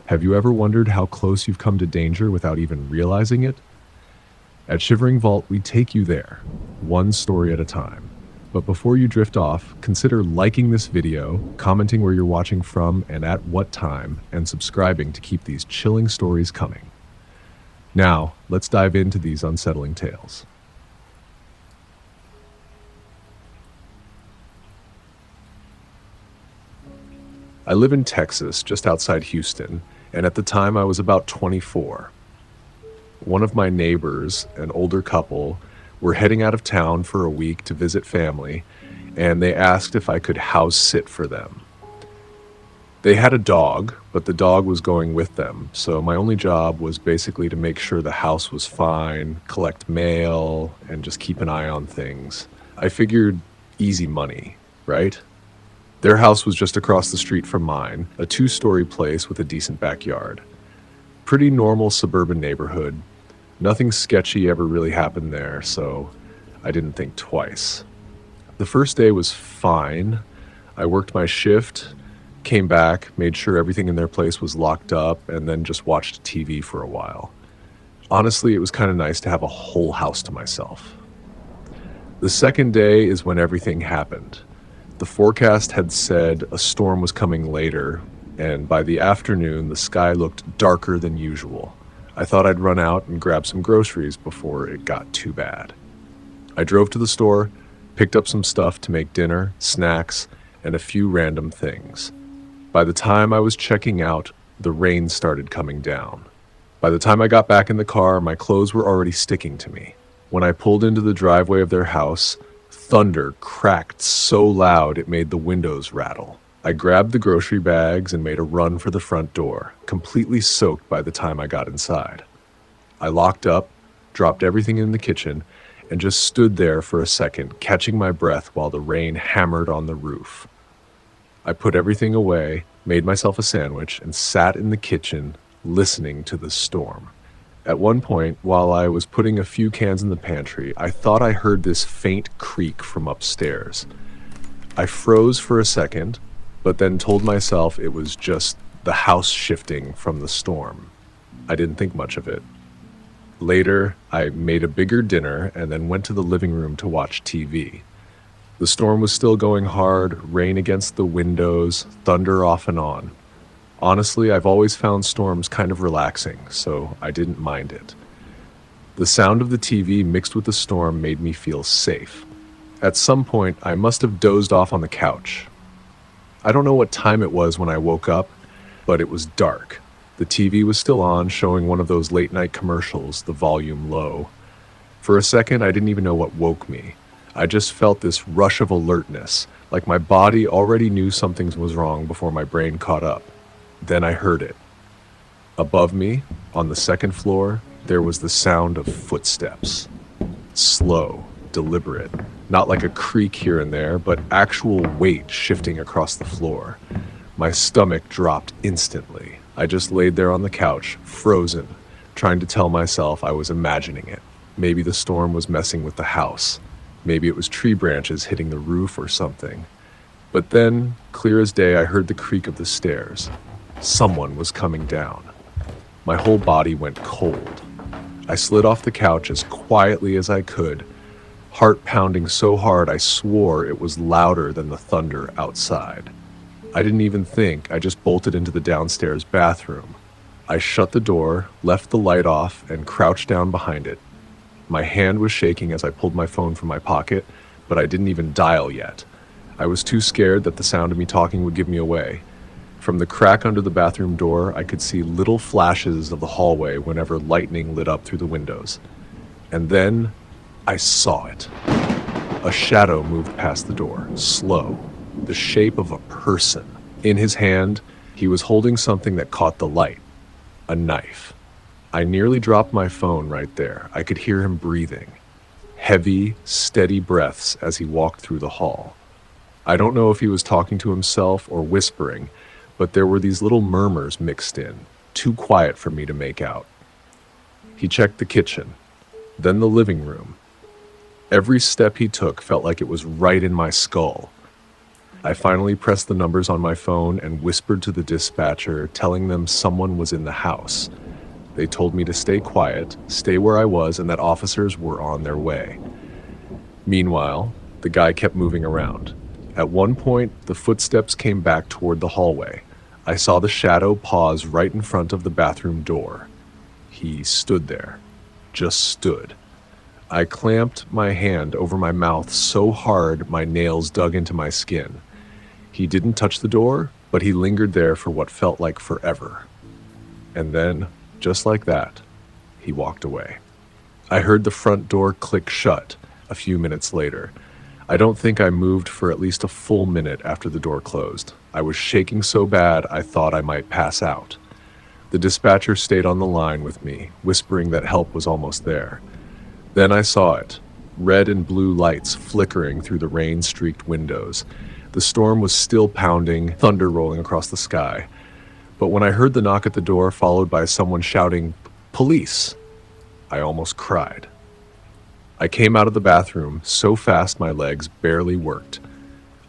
Have you ever wondered how close you've come to danger without even realizing it? At Shivering Vault, we take you there, one story at a time. But before you drift off, consider liking this video, commenting where you're watching from and at what time, and subscribing to keep these chilling stories coming. Now, let's dive into these unsettling tales. I live in Texas, just outside Houston, and at the time I was about 24. One of my neighbors, an older couple, were heading out of town for a week to visit family, and they asked if I could house sit for them. They had a dog, but the dog was going with them, so my only job was basically to make sure the house was fine, collect mail, and just keep an eye on things. I figured easy money, right? Their house was just across the street from mine, a two-story place with a decent backyard. Pretty normal suburban neighborhood. Nothing sketchy ever really happened there, so I didn't think twice. The first day was fine. I worked my shift, came back, made sure everything in their place was locked up, and then just watched TV for a while. Honestly, it was kind of nice to have a whole house to myself. The second day is when everything happened. The forecast had said a storm was coming later, and by the afternoon, the sky looked darker than usual. I thought I'd run out and grab some groceries before it got too bad. I drove to the store, picked up some stuff to make dinner, snacks, and a few random things. By the time I was checking out, the rain started coming down. By the time I got back in the car, my clothes were already sticking to me. When I pulled into the driveway of their house, thunder cracked so loud it made the windows rattle. I grabbed the grocery bags and made a run for the front door, completely soaked by the time I got inside. I locked up, dropped everything in the kitchen, and just stood there for a second, catching my breath while the rain hammered on the roof. I put everything away, made myself a sandwich, and sat in the kitchen, listening to the storm. At one point, while I was putting a few cans in the pantry, I thought I heard this faint creak from upstairs. I froze for a second, but then told myself it was just the house shifting from the storm. I didn't think much of it. Later, I made a bigger dinner and then went to the living room to watch TV. The storm was still going hard, rain against the windows, thunder off and on. Honestly, I've always found storms kind of relaxing, so I didn't mind it. The sound of the TV mixed with the storm made me feel safe. At some point, I must have dozed off on the couch. I don't know what time it was when I woke up, but it was dark. The TV was still on, showing one of those late-night commercials, the volume low. For a second, I didn't even know what woke me. I just felt this rush of alertness, like my body already knew something was wrong before my brain caught up. Then I heard it. Above me, on the second floor, there was the sound of footsteps. Slow, deliberate, not like a creak here and there, but actual weight shifting across the floor. My stomach dropped instantly. I just laid there on the couch, frozen, trying to tell myself I was imagining it. Maybe the storm was messing with the house. Maybe it was tree branches hitting the roof or something. But then, clear as day, I heard the creak of the stairs. Someone was coming down. My whole body went cold. I slid off the couch as quietly as I could, heart pounding so hard I swore it was louder than the thunder outside. I didn't even think, I just bolted into the downstairs bathroom. I shut the door, left the light off, and crouched down behind it. My hand was shaking as I pulled my phone from my pocket, but I didn't even dial yet. I was too scared that the sound of me talking would give me away. From the crack under the bathroom door, I could see little flashes of the hallway whenever lightning lit up through the windows. And then I saw it. A shadow moved past the door, slow, the shape of a person. In his hand, he was holding something that caught the light, a knife. I nearly dropped my phone right there. I could hear him breathing, heavy, steady breaths as he walked through the hall. I don't know if he was talking to himself or whispering, but there were these little murmurs mixed in, too quiet for me to make out. He checked the kitchen, then the living room. Every step he took felt like it was right in my skull. I finally pressed the numbers on my phone and whispered to the dispatcher, telling them someone was in the house. They told me to stay quiet, stay where I was, and that officers were on their way. Meanwhile, the guy kept moving around. At one point, the footsteps came back toward the hallway. I saw the shadow pause right in front of the bathroom door. He stood there. Just stood. I clamped my hand over my mouth so hard my nails dug into my skin. He didn't touch the door, but he lingered there for what felt like forever. And then, just like that, he walked away. I heard the front door click shut a few minutes later. I don't think I moved for at least a full minute after the door closed. I was shaking so bad I thought I might pass out. The dispatcher stayed on the line with me, whispering that help was almost there. Then I saw it, red and blue lights flickering through the rain-streaked windows. The storm was still pounding, thunder rolling across the sky. But when I heard the knock at the door, followed by someone shouting, "Police!" I almost cried. I came out of the bathroom so fast my legs barely worked.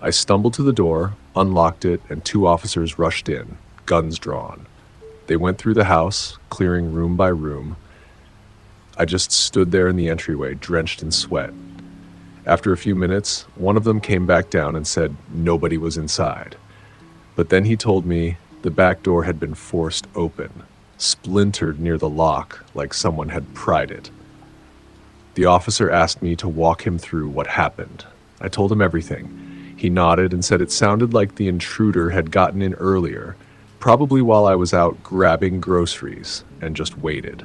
I stumbled to the door, unlocked it, and 2 officers rushed in, guns drawn. They went through the house, clearing room by room. I just stood there in the entryway, drenched in sweat. After a few minutes, one of them came back down and said nobody was inside. But then he told me the back door had been forced open, splintered near the lock like someone had pried it. The officer asked me to walk him through what happened. I told him everything. He nodded and said it sounded like the intruder had gotten in earlier, probably while I was out grabbing groceries, and just waited.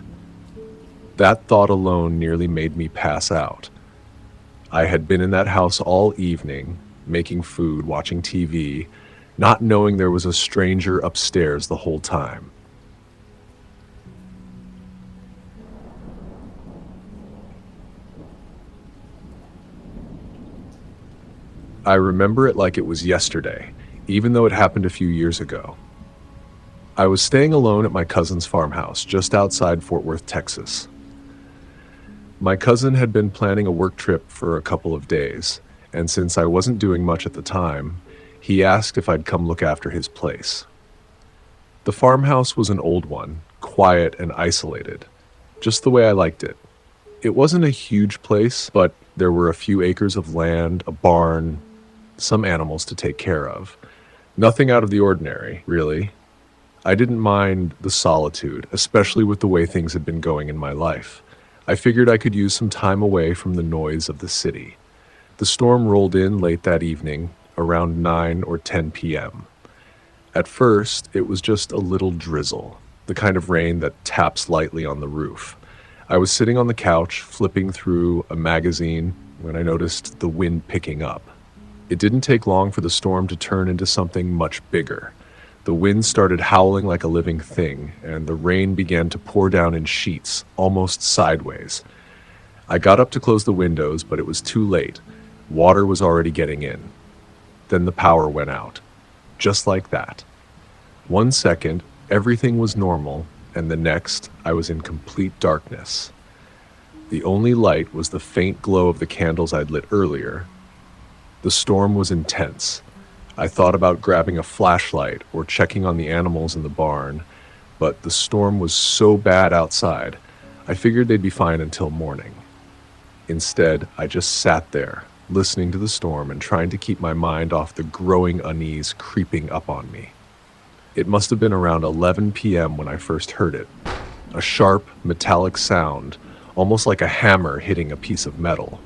That thought alone nearly made me pass out. I had been in that house all evening, making food, watching TV, not knowing there was a stranger upstairs the whole time. I remember it like it was yesterday, even though it happened a few years ago. I was staying alone at my cousin's farmhouse just outside Fort Worth, Texas. My cousin had been planning a work trip for a couple of days, and since I wasn't doing much at the time, he asked if I'd come look after his place. The farmhouse was an old one, quiet and isolated, just the way I liked it. It wasn't a huge place, but there were a few acres of land, a barn, some animals to take care of. Nothing out of the ordinary, really. I didn't mind the solitude, especially with the way things had been going in my life. I figured I could use some time away from the noise of the city. The storm rolled in late that evening, around 9 or 10 p.m. At first, it was just a little drizzle, the kind of rain that taps lightly on the roof. I was sitting on the couch, flipping through a magazine, when I noticed the wind picking up. It didn't take long for the storm to turn into something much bigger. The wind started howling like a living thing, and the rain began to pour down in sheets, almost sideways. I got up to close the windows, but it was too late. Water was already getting in. Then the power went out. Just like that. 1 second, everything was normal, and the next, I was in complete darkness. The only light was the faint glow of the candles I'd lit earlier. The storm was intense. I thought about grabbing a flashlight or checking on the animals in the barn, but the storm was so bad outside, I figured they'd be fine until morning. Instead, I just sat there, listening to the storm and trying to keep my mind off the growing unease creeping up on me. It must have been around 11 p.m. when I first heard it. A sharp, metallic sound, almost like a hammer hitting a piece of metal.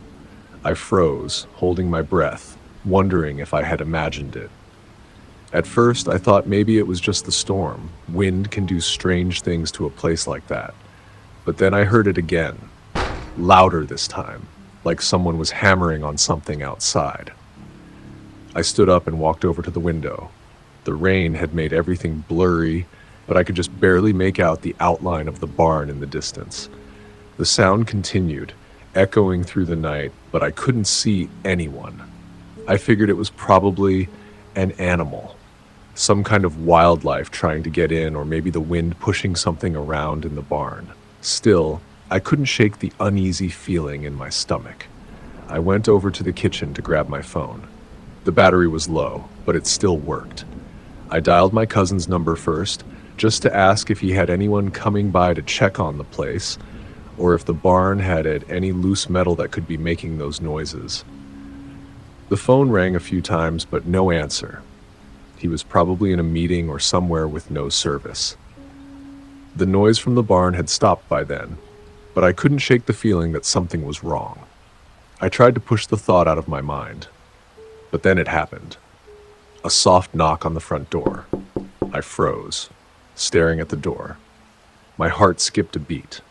I froze, holding my breath, wondering if I had imagined it. At first, I thought maybe it was just the storm. Wind can do strange things to a place like that. But then I heard it again, louder this time, like someone was hammering on something outside. I stood up and walked over to the window. The rain had made everything blurry, but I could just barely make out the outline of the barn in the distance. The sound continued, echoing through the night, but I couldn't see anyone. I figured it was probably an animal, some kind of wildlife trying to get in, or maybe the wind pushing something around in the barn. Still, I couldn't shake the uneasy feeling in my stomach. I went over to the kitchen to grab my phone. The battery was low, but it still worked. I dialed my cousin's number first, just to ask if he had anyone coming by to check on the place, or if the barn had any loose metal that could be making those noises. The phone rang a few times, but no answer. He was probably in a meeting or somewhere with no service. The noise from the barn had stopped by then, but I couldn't shake the feeling that something was wrong. I tried to push the thought out of my mind, but then it happened. A soft knock on the front door. I froze, staring at the door. My heart skipped a beat.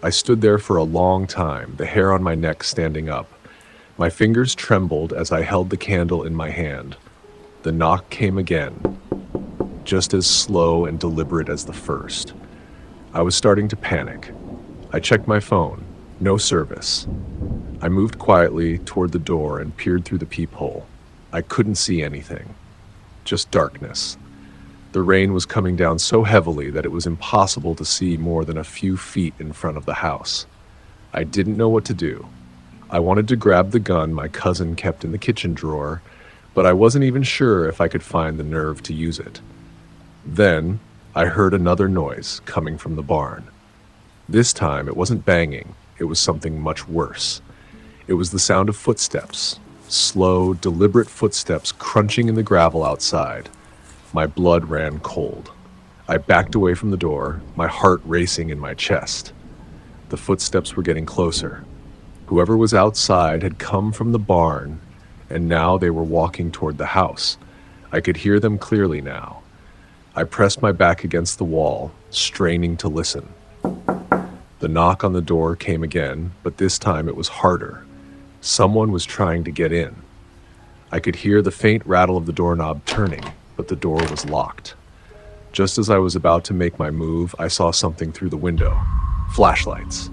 I stood there for a long time, the hair on my neck standing up. My fingers trembled as I held the candle in my hand. The knock came again, just as slow and deliberate as the first. I was starting to panic. I checked my phone. No service. I moved quietly toward the door and peered through the peephole. I couldn't see anything. Just darkness. The rain was coming down so heavily that it was impossible to see more than a few feet in front of the house. I didn't know what to do. I wanted to grab the gun my cousin kept in the kitchen drawer, but I wasn't even sure if I could find the nerve to use it. Then, I heard another noise coming from the barn. This time, it wasn't banging. It was something much worse. It was the sound of footsteps. Slow, deliberate footsteps crunching in the gravel outside. My blood ran cold. I backed away from the door, my heart racing in my chest. The footsteps were getting closer. Whoever was outside had come from the barn, and now they were walking toward the house. I could hear them clearly now. I pressed my back against the wall, straining to listen. The knock on the door came again, but this time it was harder. Someone was trying to get in. I could hear the faint rattle of the doorknob turning, but the door was locked. Just as I was about to make my move, I saw something through the window. Flashlights.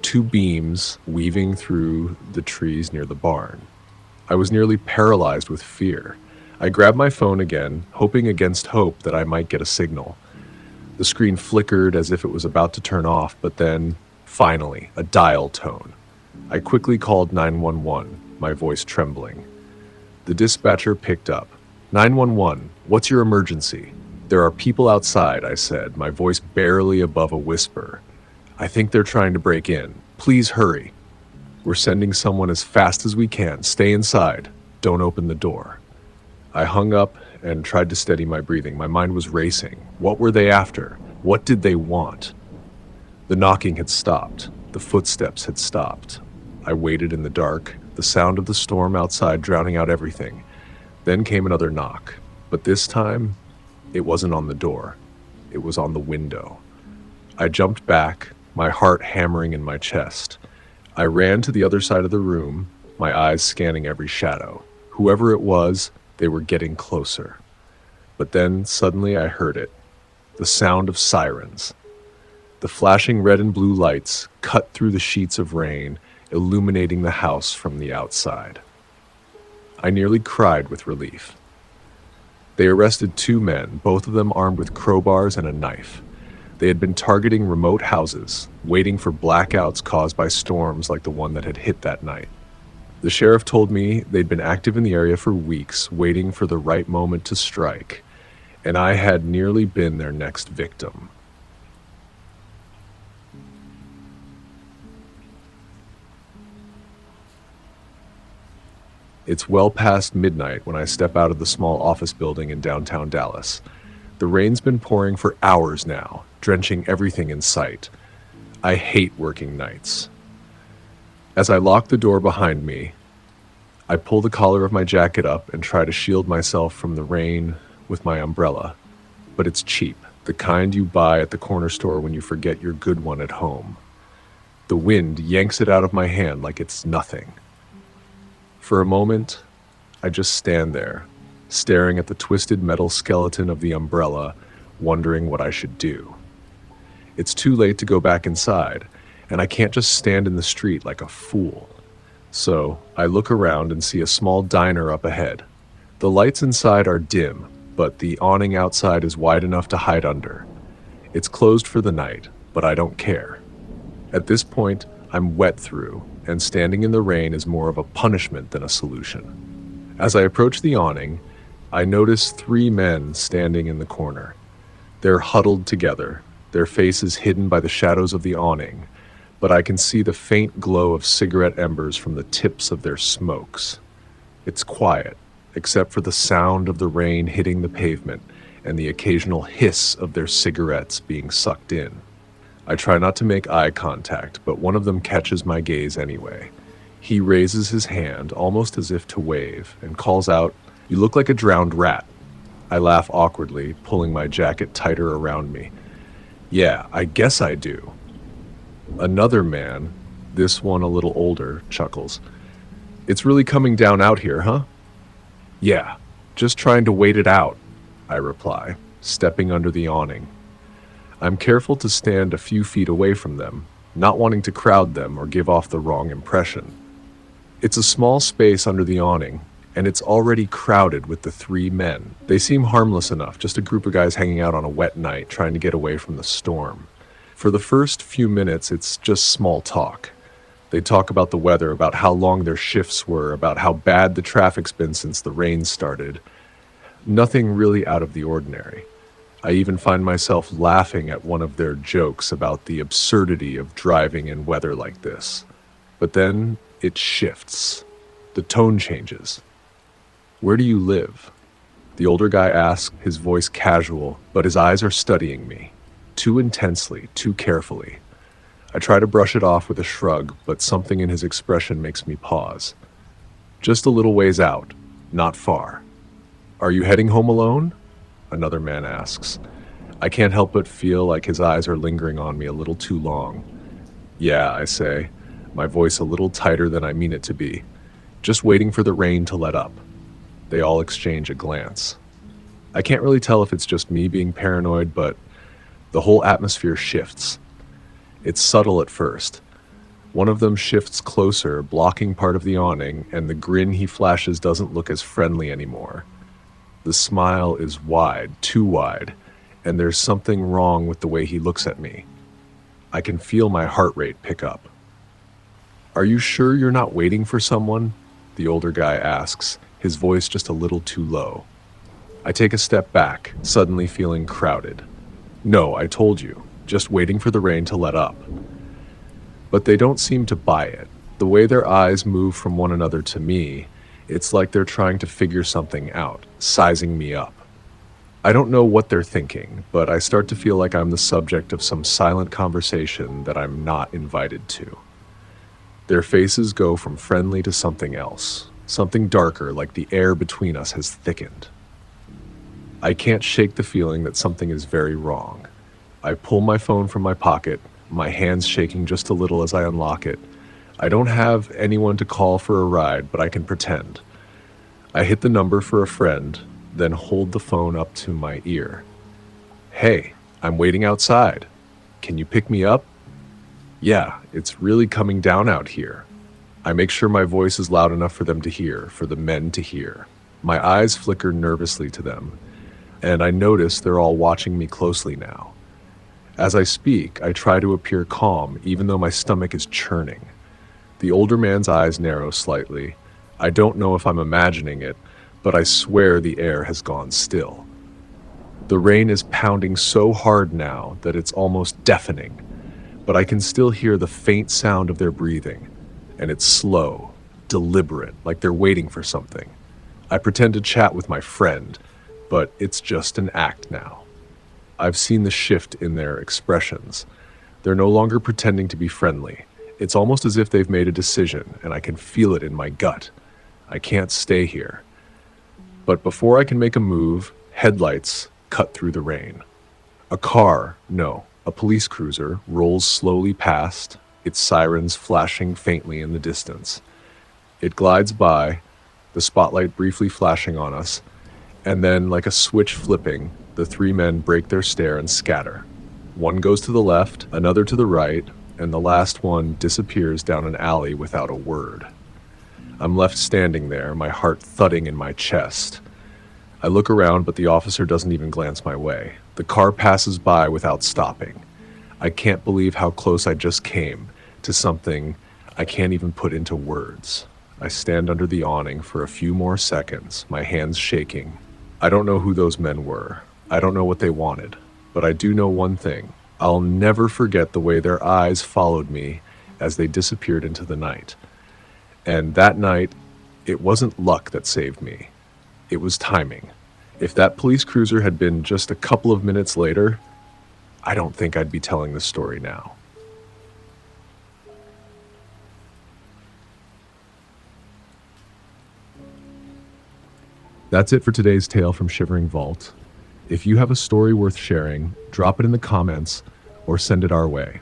2 beams weaving through the trees near the barn. I was nearly paralyzed with fear. I grabbed my phone again, hoping against hope that I might get a signal. The screen flickered as if it was about to turn off, but then, finally, a dial tone. I quickly called 911, my voice trembling. The dispatcher picked up. 911, what's your emergency? There are people outside, I said, my voice barely above a whisper. I think they're trying to break in. Please hurry. We're sending someone as fast as we can. Stay inside. Don't open the door. I hung up and tried to steady my breathing. My mind was racing. What were they after? What did they want? The knocking had stopped. The footsteps had stopped. I waited in the dark, the sound of the storm outside drowning out everything. Then came another knock, but this time, it wasn't on the door. It was on the window. I jumped back, my heart hammering in my chest. I ran to the other side of the room, my eyes scanning every shadow. Whoever it was, they were getting closer. But then, suddenly I heard it. The sound of sirens. The flashing red and blue lights cut through the sheets of rain, illuminating the house from the outside. I nearly cried with relief. They arrested 2 men, both of them armed with crowbars and a knife. They had been targeting remote houses, waiting for blackouts caused by storms like the one that had hit that night. The sheriff told me they'd been active in the area for weeks, waiting for the right moment to strike, and I had nearly been their next victim. It's well past midnight when I step out of the small office building in downtown Dallas. The rain's been pouring for hours now, drenching everything in sight. I hate working nights. As I lock the door behind me, I pull the collar of my jacket up and try to shield myself from the rain with my umbrella. But it's cheap, the kind you buy at the corner store when you forget your good one at home. The wind yanks it out of my hand like it's nothing. For a moment, I just stand there, staring at the twisted metal skeleton of the umbrella, wondering what I should do. It's too late to go back inside, and I can't just stand in the street like a fool. So I look around and see a small diner up ahead. The lights inside are dim, but the awning outside is wide enough to hide under. It's closed for the night, but I don't care. At this point, I'm wet through, and standing in the rain is more of a punishment than a solution. As I approach the awning, I notice three men standing in the corner. They're huddled together, their faces hidden by the shadows of the awning, but I can see the faint glow of cigarette embers from the tips of their smokes. It's quiet, except for the sound of the rain hitting the pavement and the occasional hiss of their cigarettes being sucked in. I try not to make eye contact, but one of them catches my gaze anyway. He raises his hand, almost as if to wave, and calls out, "You look like a drowned rat." I laugh awkwardly, pulling my jacket tighter around me. "Yeah, I guess I do." Another man, this one a little older, chuckles. "It's really coming down out here, huh?" "Yeah, just trying to wait it out," I reply, stepping under the awning. I'm careful to stand a few feet away from them, not wanting to crowd them or give off the wrong impression. It's a small space under the awning, and it's already crowded with the three men. They seem harmless enough, just a group of guys hanging out on a wet night trying to get away from the storm. For the first few minutes, it's just small talk. They talk about the weather, about how long their shifts were, about how bad the traffic's been since the rain started. Nothing really out of the ordinary. I even find myself laughing at one of their jokes about the absurdity of driving in weather like this. But then it shifts. The tone changes. "Where do you live?" The older guy asks, his voice casual, but his eyes are studying me. Too intensely, too carefully. I try to brush it off with a shrug, but something in his expression makes me pause. "Just a little ways out, not far." "Are you heading home alone?" Another man asks. I can't help but feel like his eyes are lingering on me a little too long. "Yeah," I say, my voice a little tighter than I mean it to be. "Just waiting for the rain to let up." They all exchange a glance. I can't really tell if it's just me being paranoid, but the whole atmosphere shifts. It's subtle at first. One of them shifts closer, blocking part of the awning, and the grin he flashes doesn't look as friendly anymore. The smile is wide, too wide, and there's something wrong with the way he looks at me. I can feel my heart rate pick up. "Are you sure you're not waiting for someone?" the older guy asks, his voice just a little too low. I take a step back, suddenly feeling crowded. "No, I told you, just waiting for the rain to let up." But they don't seem to buy it. The way their eyes move from one another to me, it's like they're trying to figure something out, sizing me up. I don't know what they're thinking, but I start to feel like I'm the subject of some silent conversation that I'm not invited to. Their faces go from friendly to something else, something darker, like the air between us has thickened. I can't shake the feeling that something is very wrong. I pull my phone from my pocket, my hands shaking just a little as I unlock it. I don't have anyone to call for a ride, but I can pretend. I hit the number for a friend, then hold the phone up to my ear. "Hey, I'm waiting outside. Can you pick me up?" "Yeah, it's really coming down out here." I make sure my voice is loud enough for them to hear, for the men to hear. My eyes flicker nervously to them, and I notice they're all watching me closely now. As I speak, I try to appear calm, even though my stomach is churning. The older man's eyes narrow slightly. I don't know if I'm imagining it, but I swear the air has gone still. The rain is pounding so hard now that it's almost deafening, but I can still hear the faint sound of their breathing, and it's slow, deliberate, like they're waiting for something. I pretend to chat with my friend, but it's just an act now. I've seen the shift in their expressions. They're no longer pretending to be friendly. It's almost as if they've made a decision, and I can feel it in my gut. I can't stay here. But before I can make a move, headlights cut through the rain. A police cruiser rolls slowly past, its sirens flashing faintly in the distance. It glides by, the spotlight briefly flashing on us, and then, like a switch flipping, the three men break their stare and scatter. One goes to the left, another to the right, and the last one disappears down an alley without a word. I'm left standing there, my heart thudding in my chest. I look around, but the officer doesn't even glance my way. The car passes by without stopping. I can't believe how close I just came to something I can't even put into words. I stand under the awning for a few more seconds, my hands shaking. I don't know who those men were. I don't know what they wanted. But I do know one thing. I'll never forget the way their eyes followed me as they disappeared into the night. And that night, it wasn't luck that saved me. It was timing. If that police cruiser had been just a couple of minutes later, I don't think I'd be telling this story now. That's it for today's tale from Shivering Vault. If you have a story worth sharing, drop it in the comments or send it our way.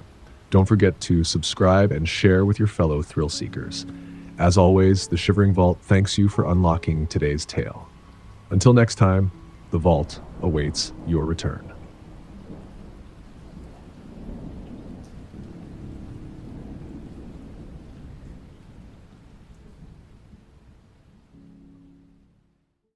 Don't forget to subscribe and share with your fellow thrill seekers. As always, the Shivering Vault thanks you for unlocking today's tale. Until next time, the vault awaits your return.